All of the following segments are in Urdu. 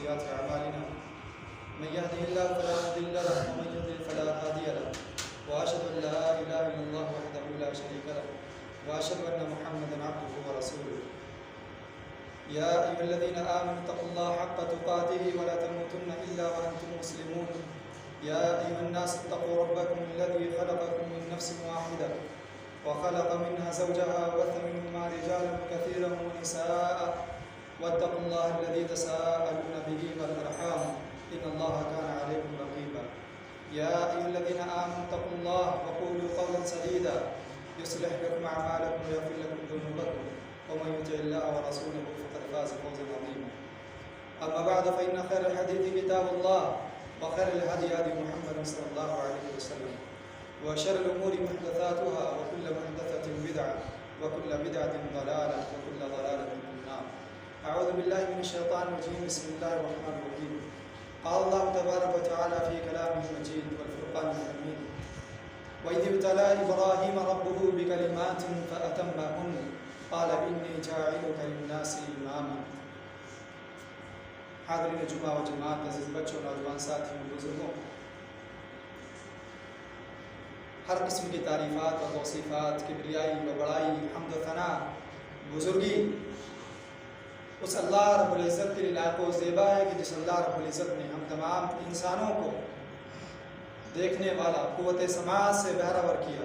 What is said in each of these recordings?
وسيئات أعمالنا من يهده الله فلا مضل له ومن يضلل فلا هادي له وأشهد أن لا إله إلا الله وحده لا شريك له وأشهد أن محمدا عبده ورسوله يا أيها الذين آمنوا اتقوا الله حق تقاته ولا تموتن إلا وأنتم مسلمون يا أيها الناس اتقوا ربكم الذي خلقكم من نفس واحدة وخلق منها زوجها وبث منهما رجالا كثيرا ونساء واتقوا الله الذي تساءلون به والأرحام إن الله كان عليكم رقيبا يا أيها الذين آمنوا اتقوا الله وقولوا قولا سديدا يصلح لكم أعمالكم ويغفر لكم ذنوبكم ومن يطع الله ورسوله فقد فاز فوزا عظيما أما بعد فإن خير الحديث كتاب الله وخير الهدي هدي محمد صلى الله عليه وسلم وشر الأمور محدثاتها وكل محدثة بدعة وكل بدعة ضلالة وكل ضلالة في النار. أعوذ بالله من الشيطان الرجيم. بسم الله الرحمن الرحيم. قال الله تبارك وتعالى في كلامه المجيد والفرقان الحميد وإذ ابتلى إبراهيم ربه بكلمات فأتمهن قال إني جاعلك للناس إماما. حاضرین جمعہ و جماعت، عزیز بچوں، نوجوان ساتھیوں، بزرگوں، ہر قسم کی تعریفات و توصیفات، کبریائی و بڑائی، حمد و ثنا، بزرگی اس اللہ رب العزت کے لیے لائق و زیبا ہے کہ جس اللہ رب العزت نے ہم تمام انسانوں کو دیکھنے والا، قوت سماعت سے بہرور کیا.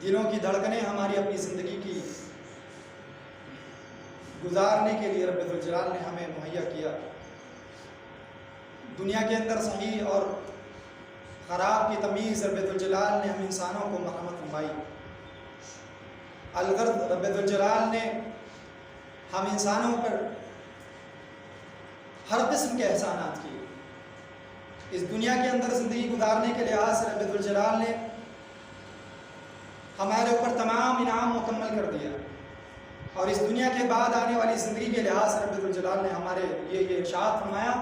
دلوں کی دھڑکنیں ہماری اپنی زندگی کی گزارنے کے لیے رب ذوالجلال نے ہمیں مہیا کیا. دنیا کے اندر صحیح اور خراب کی تمیز رب ذوالجلال نے ہم انسانوں کو مرحمت فرمائی. الغرض رب ذوالجلال نے ہم انسانوں پر ہر قسم کے احسانات کیے. اس دنیا کے اندر زندگی گزارنے کے لحاظ سے رب ذوالجلال نے ہمارے اوپر تمام انعام مکمل کر دیا، اور اس دنیا کے بعد آنے والی زندگی کے لحاظ سے رب ذوالجلال نے ہمارے لیے یہ ارشاد فرمایا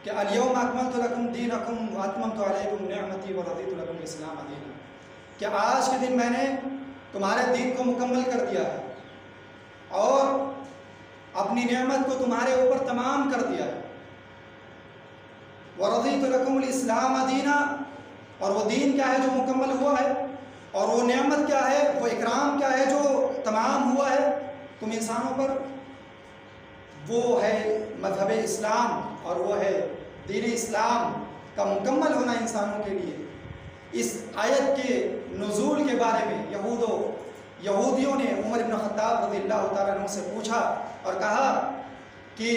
کہ الیوم اکملت لکم دینکم واتممت علیکم نعمتی ورضیت لکم الاسلام دینا، کہ آج کے دن میں نے تمہارے دین کو مکمل کر دیا ہے اور اپنی نعمت کو تمہارے اوپر تمام کر دیا ہے. ورضیت لکم الاسلام دینا، اور وہ دین کیا ہے جو مکمل ہوا ہے، اور وہ نعمت کیا ہے، وہ اکرام کیا ہے جو تمام ہوا ہے تم انسانوں پر، وہ ہے مذہب اسلام، اور وہ ہے دین اسلام کا مکمل ہونا انسانوں کے لیے. اس آیت کے نزول کے بارے میں یہودیوں نے عمر بن خطاب رضی اللہ تعالیٰ عنہ سے پوچھا اور کہا کہ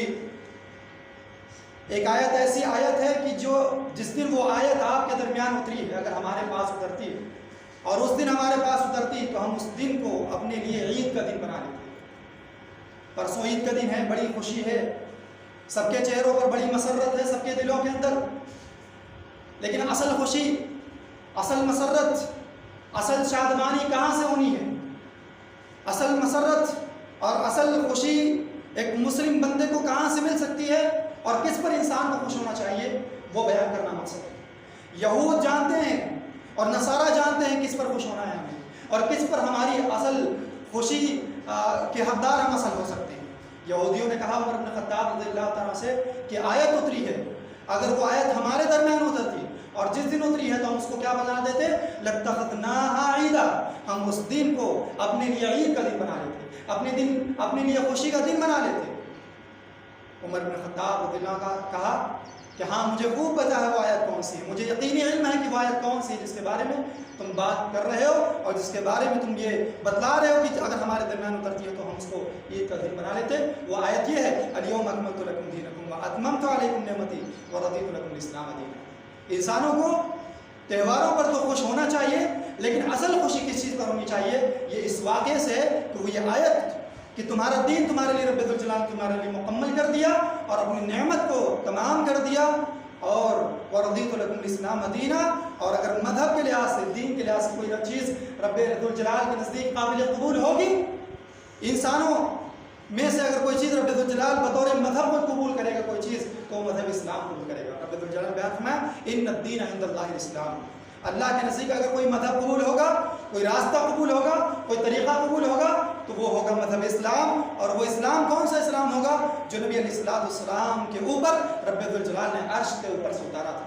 ایک آیت ایسی آیت ہے کہ جس دن وہ آیت آپ کے درمیان اتری ہے، اگر ہمارے پاس اترتی ہے اور اس دن ہمارے پاس اترتی تو ہم اس دن کو اپنے لیے عید کا دن بنا لیتے. پرسوں عید کا دن ہے، بڑی خوشی ہے، سب کے چہروں پر بڑی مسرت ہے، سب کے دلوں کے اندر، لیکن اصل خوشی، اصل مسرت، اصل شادمانی کہاں سے ہونی ہے؟ اصل مسرت اور اصل خوشی ایک مسلم بندے کو کہاں سے مل سکتی ہے اور کس پر انسان کو خوش ہونا چاہیے، وہ بیان کرنا مقصد ہے. یہود جانتے ہیں اور نصارہ جانتے ہیں کس پر خوش ہونا ہے ہمیں، اور کس پر ہماری اصل خوشی کے حقدار ہم اصل ہو سکتے ہیں. یہودیوں نے کہا عمر بن خطاب رضی اللہ تعالیٰ سے کہ آیت اتری ہے، اگر وہ آیت ہمارے درمیان اترتی اور جس دن اتری ہے تو ہم اس کو کیا بنا دیتے؟ لَاتَّخَذْنَاهَا عِيدًا، ہم اس دن کو اپنے لیے عید کا دن بنا لیتے، اپنے لیے خوشی کا دن بنا لیتے. عمر بن خطاب رضی اللہ کا کہا کہ ہاں مجھے خوب پتہ ہے وہ آیت کون سی ہے، مجھے یقینی علم ہے کہ وہ آیت کون سی ہے جس کے بارے میں تم بات کر رہے ہو اور جس کے بارے میں تم یہ بتلا رہے ہو کہ اگر ہمارے درمیان اترتی ہے تو ہم اس کو عید کا دن بنا لیتے. وہ آیت یہ ہے الیوم اکملت لکم دینکم واتممت علیکم نعمتی ورضیت لکم الاسلام دینا. انسانوں کو تہواروں پر تو خوش ہونا چاہیے، لیکن اصل خوشی کس چیز پر ہونی چاہیے؟ یہ اس واقعے سے کہ وہ یہ آیت کہ تمہارا دین تمہارے لیے رب ذوالجلال تمہارے لیے مکمل کر دیا اور اپنی نعمت کو تمام کر دیا، اور ورضیت لکم الاسلام دینا. اور اگر مذہب کے لحاظ سے، دین کے لحاظ سے کوئی چیز رب ذوالجلال کے نزدیک قابل قبول ہوگی، انسانوں میں سے اگر کوئی چیز رب ذوالجلال بطور مذہب کو قبول کرے گا کوئی چیز، تو مذہب اسلام قبول کرے گا. رب ذوالجلال بیان فرمایا ان الدین عند اللہ الاسلام، اللہ کے نزدیک اگر کوئی مذہب قبول ہوگا کوئی راستہ قبول ہوگا، کوئی طریقہ قبول ہوگا تو وہ ہوگا مذہب اسلام. اور وہ اسلام کون سا اسلام ہوگا؟ جو نبی علیہ السلام کے اوپر رب ذوالجلال نے عرش کے اوپر سے اتارا تھا.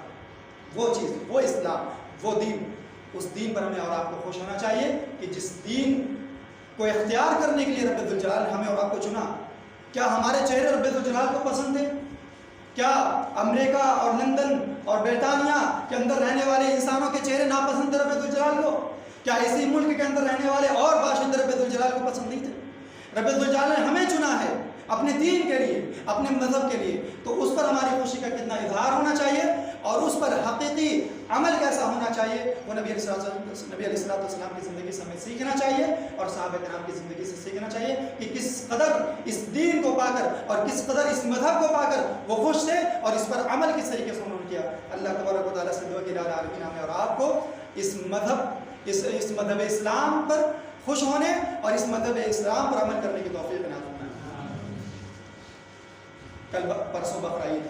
وہ چیز، وہ اسلام، وہ دین. اس دین پر ہمیں اور آپ کو خوش ہونا چاہیے کہ جس دین کو اختیار کرنے کے لیے رب ذوالجلال نے ہمیں اور آپ کو چنا. کیا ہمارے چہرے رب ذوالجلال کو پسند ہیں؟ کیا امریکہ اور لندن اور برطانیہ کے اندر رہنے والے انسانوں کے چہرے ناپسند تھے رب ذوالجلال کو؟ کیا اسی ملک کے اندر رہنے والے اور باشندے رب ذوالجلال کو پسند نہیں تھے؟ رب ذوالجلال نے ہمیں چنا ہے اپنے دین کے لیے، اپنے مذہب کے لیے. تو اس پر ہماری خوشی کا کتنا اظہار ہونا چاہیے اور اس پر حقیقی عمل کیسا ہونا چاہیے، وہ نبی علیہ السلام کی زندگی سے ہمیں سیکھنا چاہیے اور صحابہ کرام کی زندگی سے سیکھنا چاہیے کہ کس قدر اس دین کو پا کر اور کس قدر اس مذہب کو پا کر وہ خوش تھے اور اس پر عمل کس طریقے سے انہوں نے کیا. اللہ تبارک و تعالیٰ سے دعا کہ الہ العالمین ہمیں اور آپ کو اس مذہب اسلام پر خوش ہونے اور اس مذہب اسلام پر عمل کرنے کی توفیق عطا فرمائے. کل پرسوں بقرعید،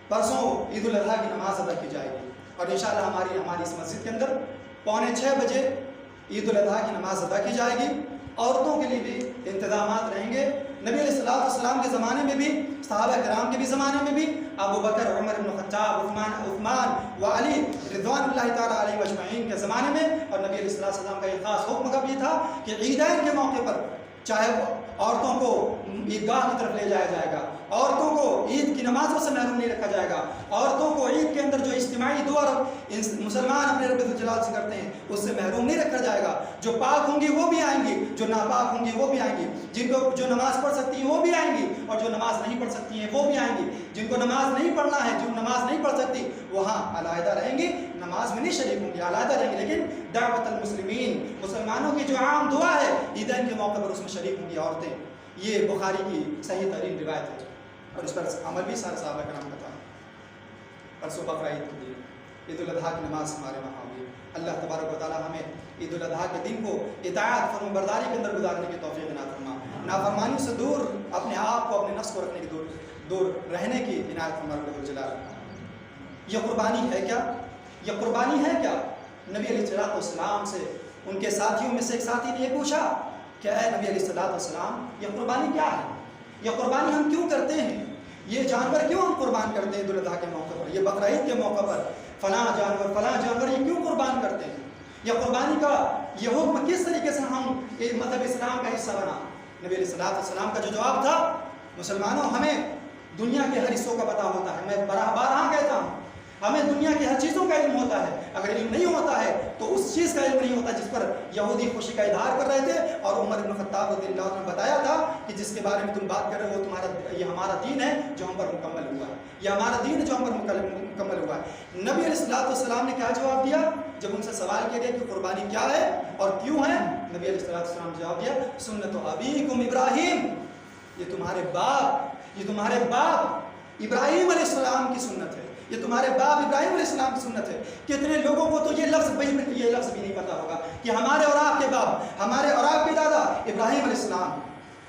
پرسوں عید الاضحیٰ کی نماز ادا کی جائے گی اور انشاءاللہ ہماری اس مسجد کے اندر 5:45 بجے عید الاضحیٰ کی نماز ادا کی جائے گی. عورتوں کے لیے بھی انتظامات رہیں گے. نبی علیہ السلام کے زمانے میں بھی، صحابہ کرام کے بھی زمانے میں بھی ابو بکر، عمر بن خطاب، عثمان و علی رضوان اللہ تعالیٰ علیہ اجمعین کے زمانے میں. اور نبی علیہ السلام کا یہ خاص حکم کب یہ تھا کہ عیدین کے موقع پر چاہے عورتوں کو عیدگاہ کی طرف لے جایا جائے گا، عورتوں کو عید کی نمازوں سے محروم نہیں رکھا جائے گا، عورتوں کو عید کے اندر جو اجتماعی دعا مسلمان اپنے رب ذوالجلال سے کرتے ہیں اس سے محروم نہیں رکھا جائے گا. جو پاک ہوں گی وہ بھی آئیں گی، جو ناپاک ہوں گی وہ بھی آئیں گی، جن کو جو نماز پڑھ سکتی ہیں وہ بھی آئیں گی اور جو نماز نہیں پڑھ سکتی ہیں وہ بھی آئیں گی. جن کو نماز نہیں پڑھنا ہے، جو نماز نہیں پڑھ سکتی وہاں علیحدہ رہیں گی، نماز میں نہیں شریک ہوں گی، علیحدہ رہیں گی. لیکن دعوت المسلمین، مسلمانوں کی جو عام دعا ہے عیدین کے موقع پر اس میں شریک ہوں گی عورتیں. یہ بخاری کی صحیح ترین روایت ہے اور اس پر عمل بھی سارے صحابہ کرام کا تھا. پرسوں بقرعید کے دن عید الاضحیٰ کی نماز ہمارے وہاں ہوگی. اللہ تبارک و تعالیٰ ہمیں عید الاضحیٰ کے دن کو اطاعت، فرمان برداری کے اندر گزارنے کی توفیق عطا فرما. نافرمانی سے دور اپنے آپ کو، اپنے نفس کو رکھنے کی دور رہنے کی عنایت فرما رب الجلال. یہ قربانی ہے کیا؟ یہ قربانی ہے کیا؟ نبی علیہ السلام سے ان کے ساتھیوں میں سے ایک ساتھی نے یہ پوچھا کہ اے نبی علیہ السلام یہ قربانی کیا ہے؟ یہ قربانی ہم کیوں کرتے ہیں؟ یہ جانور کیوں ہم قربان کرتے ہیں عید الاضحیٰ کے موقع پر، یہ بقرعید کے موقع پر فلاں جانور یہ کیوں قربان کرتے ہیں؟ یہ قربانی کا یہ حکم کس طریقے سے ہم مذہب اسلام کا حصہ بنا؟ نبی علیہ السلام کا جو جواب تھا، مسلمانوں ہمیں دنیا کے ہر حصوں کا پتہ ہوتا ہے. میں بارہا کہتا ہوں ہمیں دنیا کی ہر چیزوں کا علم ہوتا ہے. اگر علم نہیں ہوتا ہے تو اس چیز کا علم نہیں ہوتا جس پر یہودی خوشی کا اظہار کر رہے تھے. اور عمر بن خطاب رضی اللہ عنہ نے بتایا تھا کہ جس کے بارے میں تم بات کر رہے ہو یہ ہمارا دین ہے جو ہم پر مکمل ہوا ہے، یہ ہمارا دین ہے جو ہم پر مکمل ہوا ہے. نبی علیہ السلام نے کیا جواب دیا جب ان سے سوال کیا گیا کہ قربانی کیا ہے اور کیوں ہے؟ نبی علیہ السلام نے جواب دیا سنت ابیکم ابراہیم، یہ تمہارے باپ ابراہیم علیہ السلام کی سنت ہے، یہ تمہارے باپ ابراہیم علیہ السلام کی سنت ہے. کتنے لوگوں کو تو یہ لفظ بھی نہیں پتا ہوگا کہ ہمارے اور آپ کے باپ، ہمارے اور آپ کے دادا ابراہیم علیہ السلام.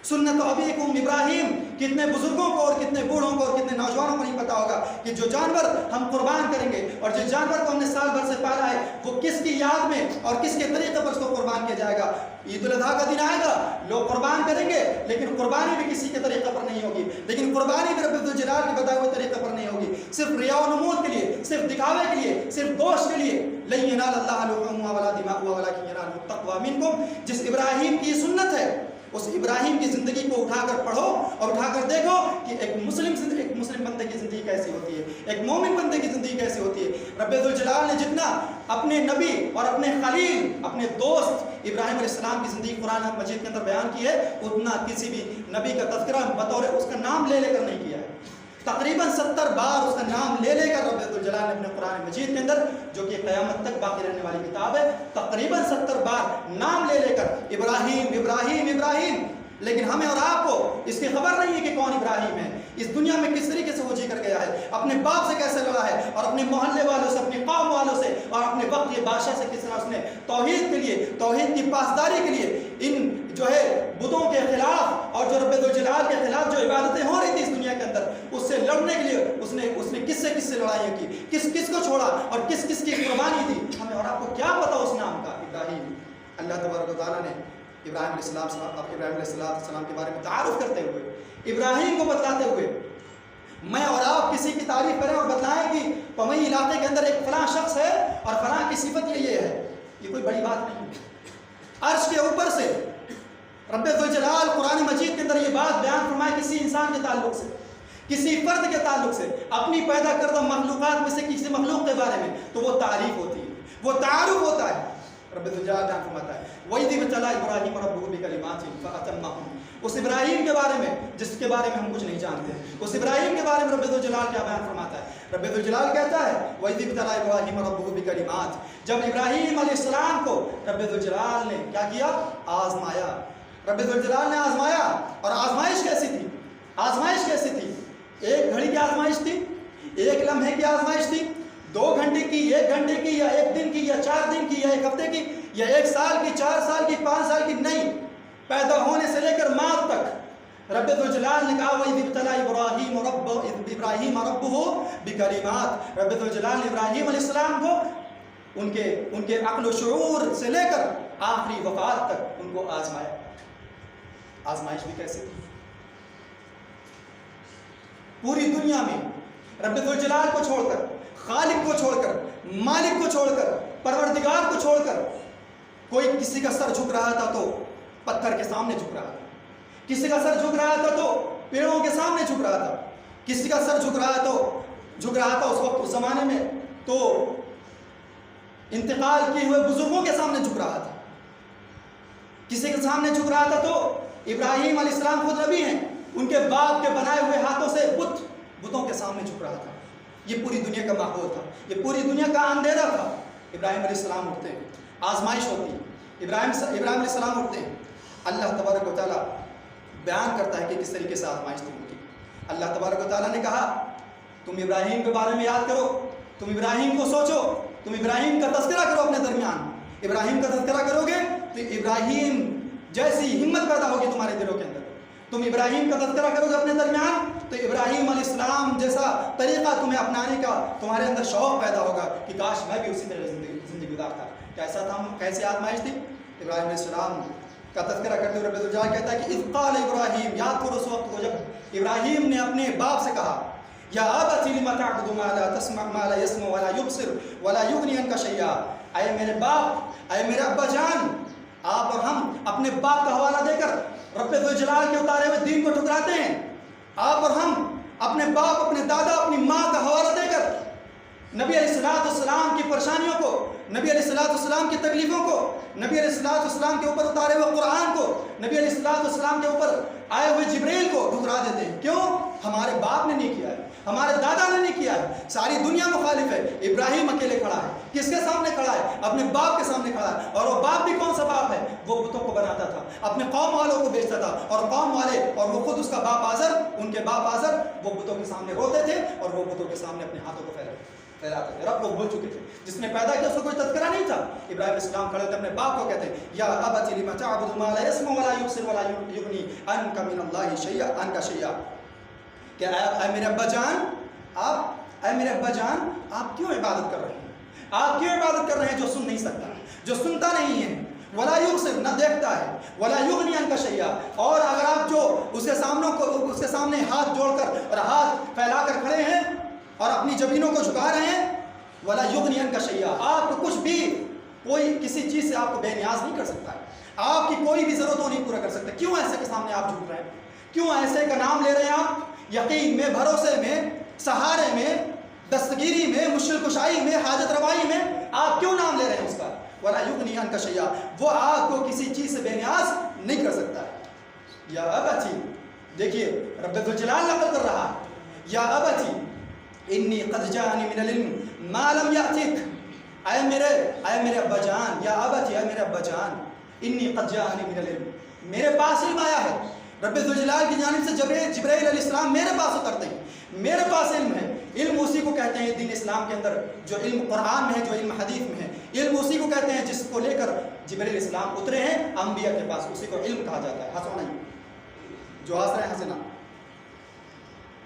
سنت ابیکم ابراہیم. کتنے بزرگوں کو اور کتنے بوڑھوں کو اور کتنے نوجوانوں کو نہیں پتا ہوگا کہ جو جانور ہم قربان کریں گے اور جس جانور کو ہم نے سال بھر سے پالا ہے وہ کس کی یاد میں اور کس کے طریقے پر اس کو قربان کیا جائے گا. عید الاضحیٰ کا دن آئے گا، لوگ قربان کریں گے لیکن قربانی بھی کسی کے طریقے پر نہیں ہوگی، لیکن قربانی بھی رب الجلال کے بتائے ہوئے طریقے پر نہیں ہوگی. صرف ریا و نمود کے لیے، صرف دکھاوے کے لیے، صرف گوشت کے لیے. لن ینال اللہ لحومها ولا دماؤها ولکن ینالہ التقوی منکم. جس ابراہیم کی سنت ہے اس ابراہیم کی زندگی کو اٹھا کر پڑھو اور اٹھا کر دیکھو کہ ایک مسلم بندے کی زندگی کیسی ہوتی ہے، ایک مومن بندے کی زندگی کیسی ہوتی ہے. رب الجلال نے جتنا اپنے نبی اور اپنے خلیل، اپنے دوست ابراہیم علیہ السلام کی زندگی قرآن مجید کے اندر بیان کی ہے اتنا کسی بھی نبی کا تذکرہ بطور اس کا نام لے کر نہیں کیا ہے. تقریباً 70 بار اس کا نام لے کر رب الجلال نے اپنے قرآن مجید کے اندر، جو کہ قیامت تک باقی رہنے والی کتاب ہے، تقریباً 70 بار نام لے کر ابراہیم ابراہیم ابراہیم. لیکن ہمیں اور آپ کو اس کی خبر نہیں ہے کہ کون ابراہیم ہے، اس دنیا میں کس طریقے سے وہ جی کر گیا ہے، اپنے باپ سے کیسے لڑا ہے اور اپنے محلے والوں سے، اپنے قوم والوں سے اور اپنے وقت کے بادشاہ سے کس طرح اس نے توحید کے لیے، توحید کی پاسداری کے لیے، ان جو ہے بتوں کے خلاف اور جو رب الجلال کے خلاف جو عبادتیں ہو رہی تھی اس دنیا کے اندر، اس سے لڑنے کے لیے اس نے کس سے لڑائیاں کی، کس کو چھوڑا اور کس کی قربانی دی. ہمیں اور آپ کو کیا پتا اس نام کا ابراہیم. اللہ تبارک و تعالیٰ نے ابراہیم علیہ السلام کے بارے میں تعارف کرتے ہوئے، ابراہیم کو بتلاتے ہوئے، میں اور آپ کسی کی تعریف کریں اور بتلائیں کہ پمئی علاقے کے اندر ایک فلاں شخص ہے اور فلاں کی صفت یہ ہے، یہ کوئی بڑی بات نہیں ہے۔ عرش کے اوپر سے رب ذوالجلال قرآن مجید کے اندر یہ بات بیان فرمائے کسی انسان کے تعلق سے، کسی فرد کے تعلق سے، اپنی پیدا کردہ مخلوقات میں سے کسی مخلوق کے بارے میں، تو وہ تعریف ہوتی ہے، وہ تعارف ہوتا ہے۔ رب ذوالجلال بیان فرماتا ہے وَإِذِ ابْتَلَىٰ إِبْرَاهِيمَ رَبُّهُ بِكَلِمَاتٍ فَأَتَمَّهُنَّ، اس ابراہیم کے بارے میں جس کے بارے میں ہم کچھ نہیں جانتے، اس ابراہیم کے بارے میں رب ذوالجلال کیا بیان فرماتا ہے؟ رب ذوالجلال کہتا ہے وَإِذِ ابْتَلَىٰ إِبْرَاهِيمَ رَبُّهُ بِكَلِمَاتٍ، جب ابراہیم علیہ السلام کو رب ذوالجلال نے کیا کیا؟ آزمایا۔ رب ذوالجلال نے آزمایا، اور آزمائش کیسی تھی؟ آزمائش کیسی تھی؟ ایک گھڑی کی آزمائش تھی، ایک لمحے کی آزمائش تھی، 2 گھنٹے کی، 1 گھنٹے کی، یا 1 دن کی، یا 4 دن کی، یا 1 ہفتے کی، یا 1 سال کی، 4 سال کی، 5 سال کی، نہیں، پیدا ہونے سے لے کر موت تک رب ذوالجلال نے کہا وَإِذِ ابْتَلَىٰ إِبْرَاهِيمَ رَبُّهُ بِكَلِمَاتٍ، رب ذوالجلال نے ابراہیم علیہ السلام کو ان کے عقل و شعور سے لے کر آخری وفات تک ان کو آزمایا۔ آزمائش بھی کیسے تھی؟ پوری دنیا میں رب ذوالجلال کو چھوڑ کر، خالق کو چھوڑ کر، مالک کو چھوڑ کر، پروردگار کو چھوڑ کر، کوئی کسی کا سر جھک رہا تھا تو پتھر کے سامنے جھک رہا تھا، کسی کا سر جھک رہا تھا تو پیڑوں کے سامنے جھک رہا تھا، کسی کا سر جھک رہا تھا اس وقت اس زمانے میں تو انتقال کیے ہوئے بزرگوں کے سامنے جھک رہا تھا، کسی کے سامنے جھک رہا تھا تو ابراہیم علیہ السلام خود نبی ہیں، ان کے باپ کے بنائے ہوئے ہاتھوں سے بتوں کے سامنے جھک رہا تھا۔ یہ پوری دنیا کا ماحول تھا، یہ پوری دنیا کا اندھیرا تھا۔ ابراہیم علیہ السلام اٹھتے ہیں، آزمائش ہوتی ہے، ابراہیم علیہ السلام اٹھتے ہیں، اللہ تبارک و تعالیٰ بیان کرتا ہے کہ کس طریقے سے آزمائش تھی ان کی۔ اللہ تبارک و تعالیٰ نے کہا تم ابراہیم کے بارے میں یاد کرو، تم ابراہیم کو سوچو، تم ابراہیم کا تذکرہ کرو اپنے درمیان، ابراہیم کا تذکرہ کرو گے تو ابراہیم جیسی ہمت پیدا ہوگی تمہارے دلوں کے اندر، تم ابراہیم کا تذکرہ کرو گے اپنے درمیان تو ابراہیم علیہ السلام جیسا طریقہ تمہیں اپنانے کا تمہارے اندر شوق پیدا ہوگا کہ کاش میں بھی اسی طرح زندگی گزارتا۔ کیسا تھا، کیسے آزمائش تھی؟ ابراہیم علیہ السلام کا تذکرہ کرتے ہوئے رب ذوالجلال کہتا ہے کہ اذ قال ابراہیم، یاد کرو اس وقت کو جب ابراہیم نے اپنے باپ سے کہا یا ابت لم تعبد ما لا تسمع ما لا يسمع ولا يبصر ولا يغني عنك شيئا، اے میرے باپ، اے میرے ابا جان، آپ اور ہم اپنے باپ کا حوالہ دے کر رب ذوالجلال کے اتارے ہوئے دین کو ٹھکراتے ہیں، آپ اور ہم اپنے باپ، اپنے دادا، اپنی ماں کا حوالہ دے کر نبی علیہ السلام کی پریشانیوں کو، نبی علیہ السلام کی تکلیفوں کو، نبی علیہ السلام کے اوپر اتارے ہوئے قرآن کو، نبی علیہ السلام کے اوپر آئے ہوئے جبریل کو ٹھکرا دیتے ہیں۔ کیوں؟ ہمارے باپ نے نہیں کیا ہے، ہمارے دادا نے نہیں کیا ہے، ساری دنیا مخالف ہے، ابراہیم اکیلے کھڑا ہے۔ کس کے سامنے کھڑا ہے؟ اپنے باپ کے سامنے کھڑا ہے، اور وہ باپ بھی کون سا باپ ہے؟ وہ بتوں کو بناتا تھا، اپنے قوم والوں کو بیچتا تھا، اور قوم والے اور وہ خود اس کا باپ آزر، ان کے باپ آزر وہ بتوں کے سامنے روتے تھے اور وہ بتوں کے سامنے اپنے ہاتھوں کو پھیلاتے تھے، رب کو بھول چکے تھے، جس نے پیدا کیا اس کو کوئی تذکرہ نہیں تھا۔ ابراہیم علیہ السلام کھڑے ہوتے اپنے باپ کو کہتے ہیں یا ابت لم تعبد ما لا يسمع ولا يبصر ولا يغني عنك من الله شيئا، کہ اے میرے ابا جان آپ کیوں عبادت کر رہے ہیں؟ آپ کیوں عبادت کر رہے ہیں جو سن نہیں سکتا، جو سنتا نہیں ہے، ولا یبصر نہ دیکھتا ہے، ولا یغنی عنک شیئا، اور اگر آپ جو اس کے سامنے ہاتھ جوڑ کر اور ہاتھ پھیلا کر کھڑے ہیں اور اپنی جبینوں کو جھکا رہے ہیں، ولا یغنی عنک شیئا، آپ کو کچھ بھی، کوئی کسی چیز سے آپ کو بے نیاز نہیں کر سکتا ہے، آپ کی کوئی بھی ضرورت وہ نہیں پورا کر سکتا۔ کیوں ایسے کے سامنے آپ جھک رہے ہیں؟ کیوں ایسے کا نام لے رہے ہیں آپ؟ یقین میں، بھروسے میں، سہارے میں، دستگیری میں، مشکل کشائی میں، حاجت روائی میں آپ کیوں نام لے رہے ہیں اس کا؟ ولا یغنی عنک شیئا، وہ آپ کو کسی چیز سے بے نیاز نہیں کر سکتا ہے۔ یا ابتی، دیکھیے رب ذوالجلال نقل کر رہا ہے، یا ابتی انی قد جاءنی من العلم ما لم یأتک، اے میرے ابا جان، یا ابتی، اے میرے ابا جان، انی قد جاءنی من العلم، میرے پاس علم آیا ہے۔ رب ذوالجلال کی جانب سے جبرائیل علیہ السلام میرے پاس اترتے ہیں، میرے پاس علم ہے۔ علم اسی کو کہتے ہیں دین اسلام کے اندر، جو علم قرآن میں ہے، جو علم حدیث میں ہے، علم اسی کو کہتے ہیں جس کو لے کر جبرائیل علیہ السلام اترے ہیں انبیاء کے پاس، اسی کو علم کہا جاتا ہے، ہنسو نہیں، جو ہنس رہے ہیں ہنسنا۔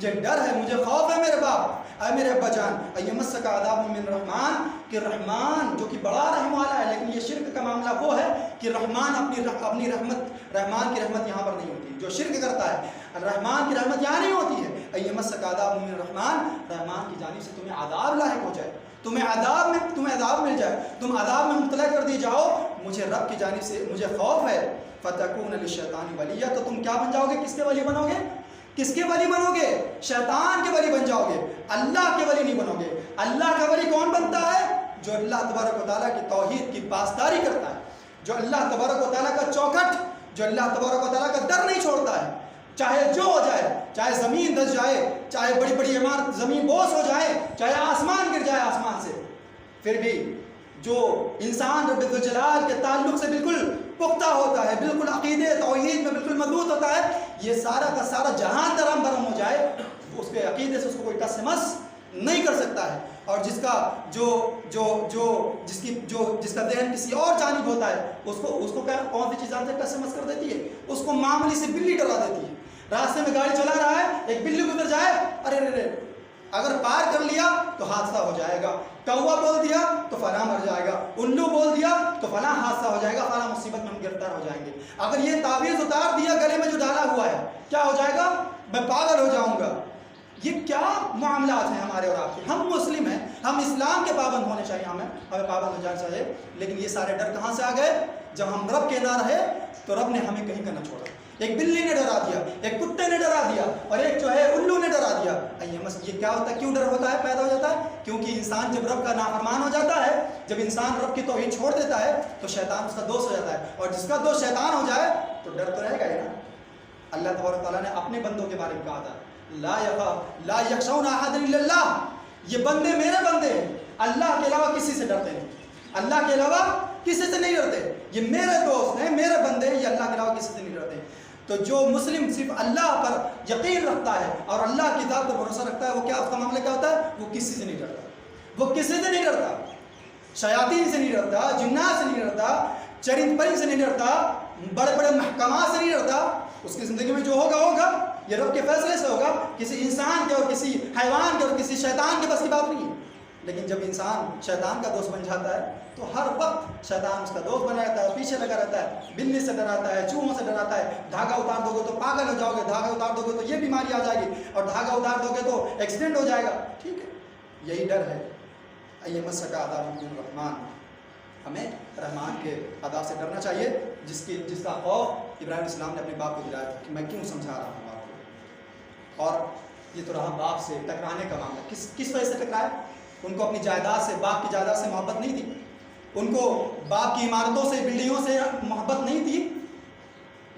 مجھے ڈر ہے، مجھے خوف ہے میرے باپ، اے میرے ابا جان، ایمسک عذاب من رحمان، کہ رحمان جو کہ بڑا رحم والا ہے، لیکن یہ شرک کا معاملہ وہ ہے کہ رحمان اپنی رحمت، رحمان کی رحمت یہاں پر نہیں ہوتی، جو شرک کرتا ہے رحمان کی رحمت یہاں نہیں ہوتی ہے، ایمسک عذاب من رحمان، رحمان کی جانب سے تمہیں عذاب لاحق ہو جائے، تمہیں عذاب مل جائے، تم عذاب میں مبتلا کر دی جاؤ، مجھے رب کی جانب سے مجھے خوف ہے، فتکون للشیطان ولیا، تو تم کیا بن جاؤ گے، کس کے ولی بنو گے، کس کے ولی بنو گے، شیطان کے ولی بن جاؤ گے، اللہ کے ولی نہیں بنو گے۔ اللہ کا ولی کون بنتا ہے؟ جو اللہ تبارک و تعالیٰ کی توحید کی پاسداری کرتا ہے، جو اللہ تبارک و تعالیٰ کا چوکھٹ، جو اللہ تبارک و تعالیٰ کا در نہیں چھوڑتا ہے، چاہے جو ہو جائے، چاہے زمین دھس جائے، چاہے بڑی بڑی عمارت زمین بوس ہو جائے، چاہے آسمان گر جائے آسمان سے، پھر بھی جو انسان رب الجلال کے تعلق سے بالکل پختہ ہوتا ہے، بالکل عقیدے توحید میں بالکل مضبوط ہوتا ہے، یہ سارا کا سارا جہان درہم برہم ہو جائے، اس کے عقیدے سے اس کو کوئی ٹس مس نہیں کر سکتا ہے، اور جس کا جس کا ذہن کسی اور جانب ہوتا ہے، اس کو کون سی چیز سے ٹس مس کر دیتی ہے، اس کو معمولی سے بلی ڈرا دیتی ہے، راستے میں گاڑی چلا رہا ہے، ایک بلی گزر جائے، ارے اگر پار کر لیا تو حادثہ ہو جائے گا، کوا بول دیا تو فلاں مر جائے گا، الو بول دیا تو فلاں حادثہ ہو جائے گا، فلاں مصیبت میں ہم گرفتار ہو جائیں گے، اگر یہ تعویذ اتار دیا گلے میں جو ڈالا ہوا ہے، کیا ہو جائے گا، میں پاگل ہو جاؤں گا۔ یہ کیا معاملات ہیں ہمارے اور آپ کے؟ ہم مسلم ہیں، ہم اسلام کے پابند ہونے چاہیے، ہمیں پابند ہو جانا چاہیے، لیکن یہ سارے ڈر کہاں سے آ گئے؟ جب ہم رب کے نہ رہے تو رب نے ہمیں کہیں کا نہ چھوڑا، ایک بلی نے ڈرا دیا، ایک کتے نے ڈرا دیا، اور ایک جو ہے الو نے ڈرا دیا۔ یہ کیا ہوتا ہے، کیوں ڈر ہوتا ہے، پیدا ہو جاتا ہے؟ کیونکہ انسان جب رب کا نافرمان ہو جاتا ہے، جب انسان رب کی توحید چھوڑ دیتا ہے تو شیطان اس کا دوست ہو جاتا ہے، اور جس کا دوست شیطان ہو جائے تو ڈر تو رہے گا ہی نا۔ اللہ تبارک تعالیٰ نے اپنے بندوں کے بارے میں کہا تھا، لا یخشون احد الا اللہ، یہ بندے میرے بندے ہیں، اللہ کے علاوہ کسی سے ڈرتے نہیں، اللہ کے علاوہ کسی سے نہیں ڈرتے، یہ میرے دوست ہیں، میرے بندے ہیں، یہ اللہ کے علاوہ کسی سے نہیں ڈرتے۔ تو جو مسلم صرف اللہ پر یقین رکھتا ہے اور اللہ کی ذات پر بھروسہ رکھتا ہے، وہ کیا، اس کا معاملہ کیا ہوتا ہے؟ وہ کسی سے نہیں ڈرتا، وہ کسی سے نہیں ڈرتا، شیاطین سے نہیں ڈرتا، جنات سے نہیں ڈرتا، چرند پرند سے نہیں ڈرتا، بڑے بڑے محکمات سے نہیں ڈرتا، اس کی زندگی میں جو ہوگا ہوگا، یہ رب کے فیصلے سے ہوگا، کسی انسان کے اور کسی حیوان کے اور کسی شیطان کے بس کی بات نہیں ہے۔ لیکن جب انسان شیطان کا دوست بن جاتا ہے تو ہر وقت شیطان اس کا دوست بنا رہتا ہے، پیچھے لگا رہتا ہے، بلی سے ڈراتا ہے، چوہوں سے ڈراتا ہے، دھاگا اتار دو گے تو پاگل ہو جاؤ گے، دھاگا اتار دو گے تو یہ بیماری آ جائے گی، اور دھاگا اتار دو گے تو ایکسیڈنٹ ہو جائے گا۔ ٹھیک ہے، یہی ڈر ہے۔ ایمسک عذاب من رحمان، ہمیں رحمان کے عذاب سے ڈرنا چاہیے، جس کا خوف ابراہیم علیہ السلام نے اپنے باپ کو دلایا تھا کہ میں کیوں سمجھا رہا ہوں آپ کو۔ اور یہ تو رہا باپ سے ٹکرانے کا معاملہ، کس وجہ سے ٹکرایا؟ ان کو اپنی جائیداد سے، باپ کی جائیداد سے محبت نہیں تھی، ان کو باپ کی عمارتوں سے، بلڈنگوں سے محبت نہیں تھی،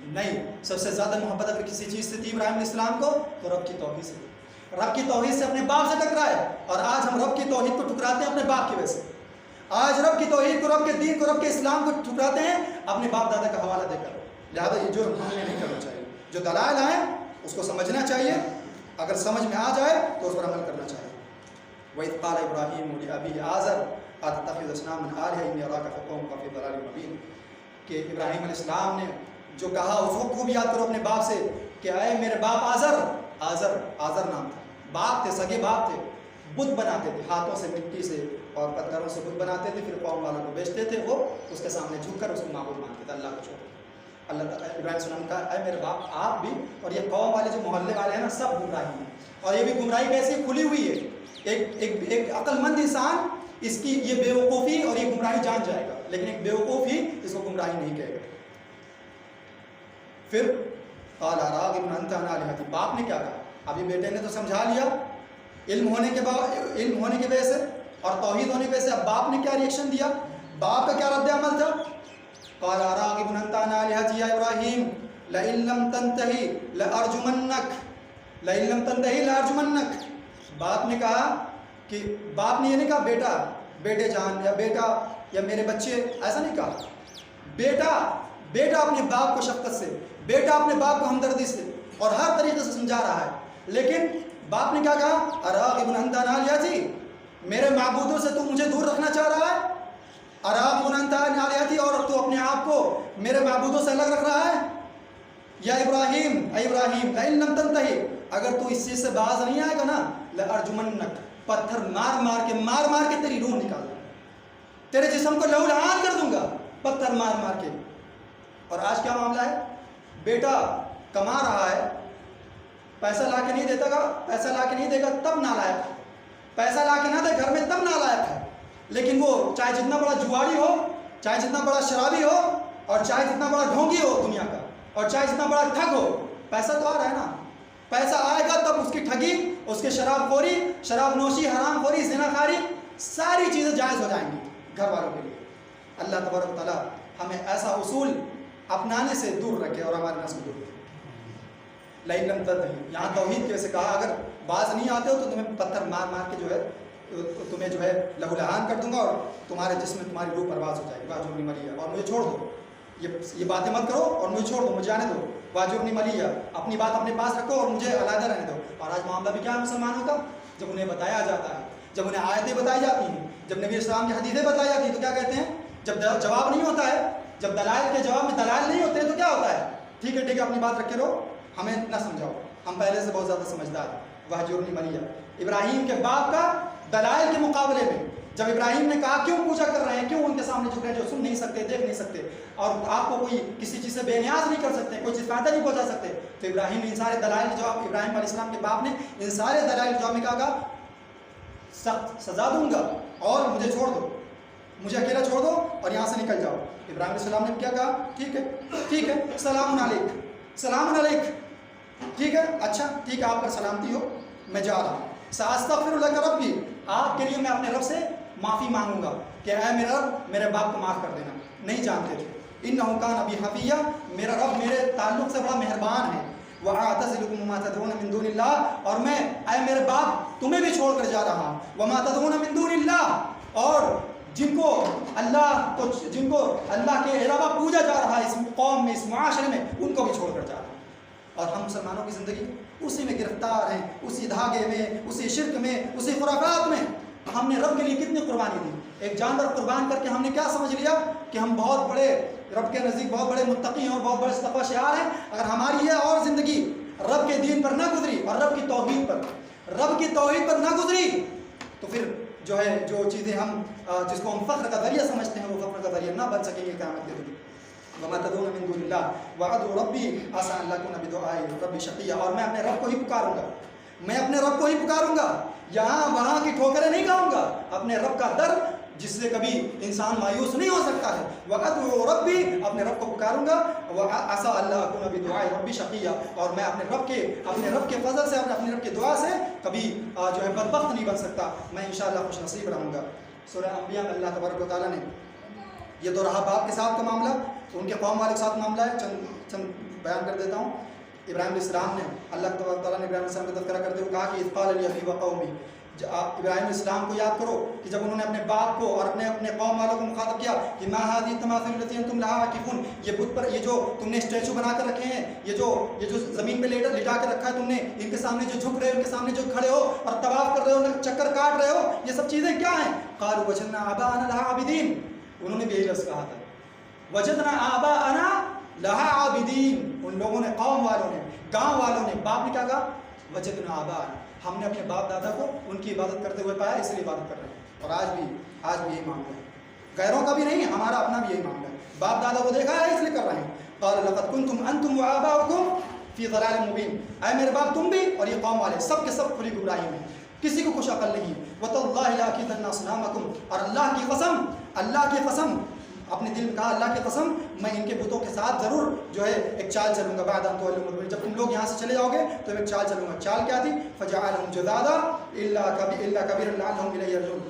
نہیں، سب سے زیادہ محبت اگر کسی چیز سے تھی ابراہیم علیہ السلام کو تو رب کی توحید سے تھی، رب کی توحید سے اپنے باپ سے ٹکرائے، اور آج ہم رب کی توحید کو ٹکراتے ہیں اپنے باپ کی وجہ سے، آج رب کی توحید کو، رب کے دین کو، رب کے اسلام کو ٹھکراتے ہیں اپنے باپ دادا کا حوالہ دے کر۔ لہٰذا یہ جرم ہمیں نہیں کرنا چاہیے، جو دلائل آئیں اس کو سمجھنا چاہیے، اگر سمجھ میں آ جائے تو اس پر عمل کرنا چاہیے۔ وَإِذْ قَالَ إِبْرَاهِيمُ لِأَبِيهِ آزَرَ أَتَتَّخِذُ أَصْنَامًا آلِهَةً إِنِّي أَرَاكَ فِي قَوْمِكَ فِي ضَلَالٍ مُبِينٍ، کہ ابراہیم علیہ السلام نے جو کہا اس وقت کو بھی یاد کرو اپنے باپ سے کہ اے میرے باپ آزر نام تھا، باپ تھے، سگے باپ تھے، بت بناتے تھے، ہاتھوں سے، مٹی سے اور پتھروں سے بت بناتے تھے، پھر قوم والوں کو بیچتے تھے، وہ اس کے سامنے جھک کر اس کو معبود مانتے تھے، اللہ کو چھوڑ۔ اللہ تعالیٰ ابراہیم علیہ السلام کہا اے میرے باپ، آپ بھی اور یہ قوم والے جو محلے والے ہیں نا، سب گمراہی ہیں، اور یہ بھی گمراہی کیسی کھلی ہوئی ہے، ایک عقل مند انسان اس کی یہ بیوقوفی اور یہ گمراہی جان جائے گا، لیکن ایک بیوقوف ہی اس کو گمراہی نہیں کہے گا۔ پھر قال اراغب انت عن آلہتی، باپ نے کیا کہا؟ ابھی بیٹے نے تو سمجھا لیا، علم ہونے کی وجہ سے اور توحید ہونے کی وجہ سے، اب باپ نے کیا ریئیکشن دیا، باپ کا کیا رد عمل تھا؟ قال اراغب انت عن آلہتی یا ابراہیم لئن لم تنتہی لأرجمنک، باپ نے کہا کہ باپ نے یہ نہیں کہا بیٹے جان یا بیٹا یا میرے بچے، ایسا نہیں کہا، بیٹا اپنے باپ کو شفقت سے، بیٹا اپنے باپ کو ہمدردی سے اور ہر طریقے سے سمجھا رہا ہے، لیکن باپ نے کیا کہا؟ اراغب انت عن آلہتی، میرے معبودوں سے تو مجھے دور رکھنا چاہ رہا ہے، اراغب انت عن آلہتی، اور تو اپنے آپ کو میرے معبودوں سے الگ رکھ رہا ہے، یا ابراہیم، اے ابراہیم لئن لم تنتہی، اگر تو اس چیز سے باز نہیں آئے گا نا لارجمنک، پتھر مار مار کے تیری روح نکال دوں گا، تیرے جسم کو لہو لہان کر دوں گا پتھر مار کے۔ اور آج کیا معاملہ ہے، بیٹا کما رہا ہے، پیسہ لا کے نہیں دیتا گا، پیسہ لا کے نہیں دے گا تب نالائق، پیسہ لا کے نہ دے گھر میں تب نالائق ہے، لیکن وہ چاہے جتنا بڑا جواری ہو، چاہے جتنا بڑا شرابی ہو، اور چاہے جتنا بڑا ڈھونگی ہو دنیا کا، اور چاہے جتنا بڑا ٹھگ ہو، پیسہ تو آ رہا ہے نا، پیسہ آئے گا تب اس کی ٹھگی، اس کے شراب خوری، شراب نوشی، حرام خوری، زنا خاری، ساری چیزیں جائز ہو جائیں گی گھر والوں کے لیے۔ اللہ تبارک و تعالیٰ ہمیں ایسا اصول اپنانے سے دور رکھے اور ہمارے نسل دور رکھے۔ لئن لم تنتہوا، یہاں توحید کی وجہ سے کہا اگر باز نہیں آتے ہو تو تمہیں پتھر مار کے جو ہے تمہیں جو ہے لہو لہان کر دوں گا اور تمہارے جسم میں تمہاری روح پرواز ہو جائے گی۔ واجرنی ملیہ، اور مجھے چھوڑ دو، یہ باتیں مت کرو اور مجھے چھوڑ دو، مجھے جانے دو۔ واجرنی ملیہ، اپنی بات اپنے پاس رکھو اور مجھے علیحدہ رہنے دو۔ اور آج معاملہ بھی کیا ہے مسلمانوں کا، جب انہیں بتایا جاتا ہے، جب انہیں آیتیں بتائی جاتی ہیں، جب نبی اسلام کی حدیثیں بتائی جاتی ہیں تو کیا کہتے ہیں، جب جواب نہیں ہوتا ہے، جب دلائل کے جواب میں دلائل نہیں ہوتے ہیں تو کیا ہوتا ہے، ٹھیک ہے اپنی بات رکھے رہو، ہمیں نہ سمجھاؤ، ہم پہلے سے بہت زیادہ سمجھدار ہیں۔ واہجرنی ملیہ، ابراہیم کے باپ کا دلائل کے مقابلے میں جب ابراہیم نے کہا کیوں پوجا کر رہے ہیں، کیوں ان کے سامنے جھک رہے ہیں جو سن نہیں سکتے، دیکھ نہیں سکتے، اور آپ کو کوئی کسی چیز سے بے نیاز نہیں کر سکتے، کوئی چیز فائدہ نہیں پہنچا سکتے، تو ابراہیم نے ان سارے دلائل کے جواب، ابراہیم علیہ السلام کے باپ نے ان سارے دلائل کے جواب میں کہا سخت سزا دوں گا اور مجھے چھوڑ دو، مجھے اکیلا چھوڑ دو اور یہاں سے نکل جاؤ۔ ابراہیم علیہ السلام نے کیا کہا، ٹھیک ہے سلام علیک، سلام علیک، ٹھیک ہے، اچھا ٹھیک ہے، آپ پر سلامتی ہو، میں جا رہا ہوں۔ ساستغفر لک ربی، آپ کے لیے میں اپنے رب سے معافی مانگوں گا کہ اے میرا رب میرے باپ کو معاف کر دینا، نہیں جانتے تھے، انہ کان بی حفیہ، میرا رب میرے تعلق سے بڑا مہربان ہے، وَأَعْتَزِلُكُمْ وَمَا تَدْعُونَ مِن دُونِ اللَّهِ، اور میں اے میرے باپ تمہیں بھی چھوڑ کر جا رہا ہوں، وَمَا تَدْعُونَ مِن دُونِ اللَّهِ، اور جن کو اللہ کے علاوہ پوجا جا رہا ہے اس قوم میں، اس معاشرے میں، ان کو بھی چھوڑ کر جا رہا ہے۔ اور ہم مسلمانوں کی زندگی اسی میں گرفتار ہیں، اسی دھاگے میں، اسی شرک میں، اسی خرافات میں۔ ہم نے رب کے لیے کتنی قربانی دی، ایک جانور قربان کر کے ہم نے کیا سمجھ لیا کہ ہم بہت بڑے رب کے نزدیک بہت بڑے متقی ہیں اور بہت بڑے تقویٰ شعار ہیں۔ اگر ہماری یہ اور زندگی رب کے دین پر نہ گزری اور رب کی توحید پر نہ گزری تو پھر جو ہے جو چیزیں ہم جس کو ہم فخر کا ذریعہ سمجھتے ہیں وہ فخر کا ذریعہ نہ بن سکیں گے قیامت کے دن۔ وَمَا تَدْعُونَ مِن دُونِ اللَّهِ وَأَدْعُو رَبِّي عَسَىٰ أَن لَّا أَكُونَ بِدُعَاءِ رَبِّي شَقِيًّا، اور میں اپنے رب کو ہی پکاروں گا، میں اپنے رب کو ہی پکاروں گا، یہاں وہاں کی ٹھوکریں نہیں کھاؤں گا، اپنے رب کا در جس سے کبھی انسان مایوس نہیں ہو سکتا ہے۔ وَأَدْعُو رَبِّي، اپنے رب کو پکاروں گا، وَعَسَىٰ أَن لَّا أَكُونَ بِدُعَاءِ رَبِّي شَقِيًّا، اور میں اپنے رب کے فضل سے، اپنے رب کی دعا سے کبھی جو ہے بدبخت نہیں بن سکتا، میں انشاءاللہ خوش نصیب رہوں گا۔ سورہ انبیاء میں اللہ تبارک و تعالیٰ نے یہ تو رہا باپ کے ساتھ کا معاملہ، ان کے قوم والے کے ساتھ معاملہ ہے، چند بیان کر دیتا ہوں۔ ابراہیم علیہ السلام نے، اللہ تعالیٰ نے ابراہیم علیہ السلام کا تذکرہ کرتے ہوئے کہا کہ اذ قال لأبیہ وقومہ، ابراہیم علیہ السلام کو یاد کرو کہ جب انہوں نے اپنے باپ کو اور اپنے قوم والوں کو مخاطب کیا کہ ما هذه التماثيل التي انتم لها عاکفون، یہ بت پر یہ جو تم نے اسٹیچو بنا کر رکھے ہیں، یہ جو زمین پہ لٹا کے رکھا ہے تم نے، ان کے سامنے جو جھک رہے ہو، ان کے سامنے جو کھڑے ہو اور طواف کر رہے ہو، چکر کاٹ رہے ہو، یہ سب چیزیں کیا ہیں؟ قالوا وجدنا آباءنا لها عابدین، انہوں نے بھی یہی لفظ کہا تھا، وجدنا آباءنا لها عابدین، ان لوگوں نے، قوم والوں نے، گاؤں والوں نے، باپ نے کیا کہا؟ وجدنا آباءنا، ہم نے اپنے باپ دادا کو ان کی عبادت کرتے ہوئے پایا، اس لیے عبادت کر رہے ہیں۔ اور آج بھی یہی معاملہ ہے، غیروں کا بھی نہیں، ہمارا اپنا بھی یہی معاملہ ہے، باپ دادا کو دیکھا ہے اس لیے کر رہے ہیں۔ قال لقد كنتم انتم وآباؤكم في ضلال مبين، اے میرے باپ تم بھی اور یہ قوم والے سب کے سب کھلی گمراہی میں، کسی کو کچھ عقل نہیں۔ وتاللہ لاکیدن اصنامکم، اور اللہ کی قسم اپنے دل میں کہا اللہ کی قسم میں ان کے بتوں کے ساتھ ضرور جو ہے ایک چال چلوں گا، بعد ان تولوا مدبرین، جب تم لوگ یہاں سے چلے جاؤ گے تو ایک چال چلوں گا۔ چال کیا تھی؟ فجعلهم جذاذا الا كبيرا لعلهم الیہ یرجعون،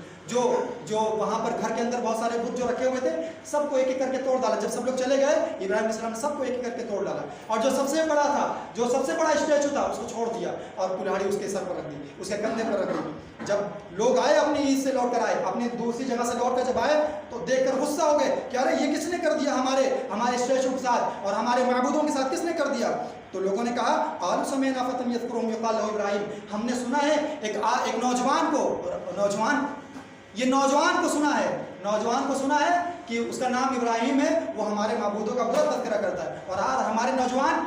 جو وہاں پر گھر کے اندر بہت سارے بت جو رکھے ہوئے تھے سب کو ایک ایک کر کے توڑ ڈالا۔ جب سب لوگ چلے گئے ابراہیم علیہ السلام نے سب کو ایک ایک کر کے توڑ ڈالا، اور جو سب سے بڑا تھا، جو سب سے بڑا اسٹیچو تھا اس کو چھوڑ دیا اور کلاڑی اس کے سر پر رکھ دی، اس کے کندھے پر رکھ دی۔ جب لوگ آئے اپنی عید سے لوٹ کر آئے، اپنی دوسری جگہ سے لوٹ کر جب آئے تو دیکھ کر غصہ ہو گئے کہ ارے یہ کس نے کر دیا ہمارے اسٹیچو کے ساتھ اور ہمارے معبودوں کے ساتھ کس نے کر دیا؟ تو لوگوں نے کہا قالوا سمعنا فتى يذكرهم يقال له ابراہیم، ہم نے سنا ہے ایک نوجوان کو سنا ہے کہ اس کا نام ابراہیم ہے، وہ ہمارے معبودوں کا بہت تذکرہ کرتا ہے، اور آج ہمارے نوجوان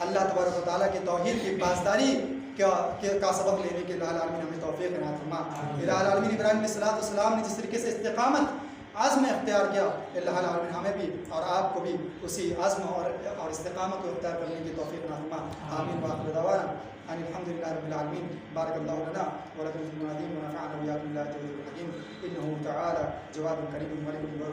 اللہ تبارک و تعالیٰ کی توحید کی پاسداری کا سبق لینے کے اللہ العالمین ہمیں توفیق عنایت فرما۔ اللہ العالمین ابراہیم علیہ السلام نے جس طریقے سے استقامت عزم اختیار کیا، اللہ العالمین ہمیں بھی اور آپ کو بھی اسی عزم اور استقامت کو اختیار کرنے کی توفیق عنایت فرما۔ آمین وآخر دعوانا ان الحمد للہ رب العالمین۔ بارک اللہ لنا ولکم فی العظیم ونفعنا وإياکم بالآیات والذکر الحکیم، انہ تعالی جواد کریم ملک بر